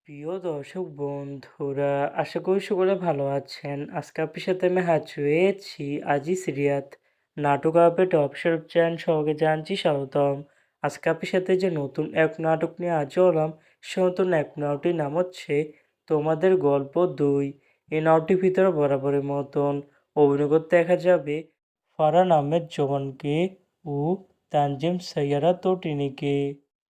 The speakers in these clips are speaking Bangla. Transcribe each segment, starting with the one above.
প্রিয় দর্শক বন্ধুরা, আশা করি সকলে ভালো আছেন। আজকে আপনার সাথে আমি হাজির হয়েছি আজিজ রিয়াদ নাটক আপডেট অফিসিয়াল চ্যানেল সহকে জানছি স্বাগতম। আজকে আপনার সাথে যে নতুন এক নাটক নিয়ে হাজির হলাম, সে নতুন এক নাটকটির নাম হচ্ছে তোমাদের গল্প ২। এই নাটকটির ভিতরে বরাবরের মতন অভিনয় করতে দেখা যাবে ফারহান আহমেদ জোবানকে ও তানজিম সাইয়ারা তটিনীকে।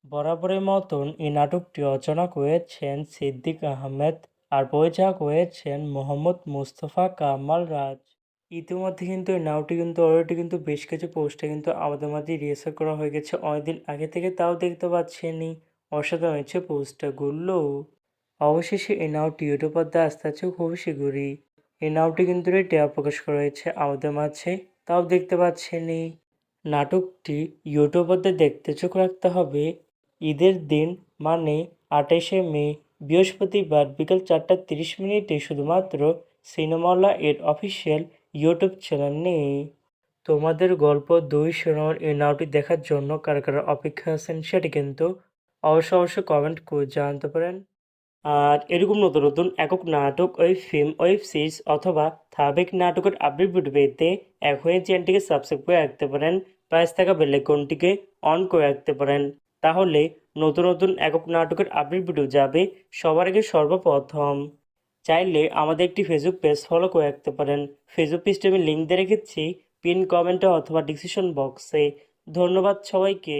বরাবরের মতন এই নাটকটি রচনা করেছেন সিদ্দিক আহমেদ আর পরিচালক করেছেন মোহাম্মদ মুস্তফা কামাল রাজ। ইতিমধ্যে কিন্তু এই নাটকটি কিন্তু অলরেডি কিন্তু বেশ কিছু পোস্টে কিন্তু আমাদের মাঝে রিহার্সাল করা হয়ে গেছে অনেকদিন আগে থেকে, তাও দেখতে পাচ্ছেনই অসাধারণ হয়েছে পোস্টারগুলো। অবশেষে এই নাটকটি ইউটিউব পর্দায় আসতে যাচ্ছে খুবই শীঘ্রই। এই নাটকটি কিন্তু ট্রেলার প্রকাশ করা হয়েছে আমাদের মাঝে, তাও দেখতে পাচ্ছেনই। নাটকটি ইউটিউবারদের দেখতে চোখ রাখতে হবে ঈদের দিন, মানে ২৮শে মে বৃহস্পতিবার বিকাল ৪টা ৩০ মিনিটে শুধুমাত্র সিনেমাওয়ালা এর অফিসিয়াল ইউটিউব চ্যানেলে। তোমাদের গল্প ২ শিরোনামের এই নাটকটি দেখার জন্য কারা কারা অপেক্ষা আছেন সেটি কিন্তু অবশ্যই কমেন্ট করে জানাতে পারেন। আর এরকম নতুন নতুন একক নাটক, ওয়েব ফিল্ম, ওয়েব সিরিজ অথবা ধারাবাহিক নাটকের আপডেট ভিডিও পেতে এখনই চ্যানেলটিকে সাবস্ক্রাইব করে রাখতে পারেন। পাশে থাকা বেল আইকনটিকে অন করে রাখতে পারেন। তাহলে নতুন নতুন একক নাটকের আপডেট ভিডিও যাবে সবার আগে সর্বপ্রথম। চাইলে আমাদের একটি ফেসবুক পেজ ফলো করে রাখতে পারেন। ফেসবুক পেজটি আমি লিঙ্ক দিয়ে রেখেছি পিন কমেন্টে অথবা ডিসক্রিপশন বক্সে। ধন্যবাদ সবাইকে।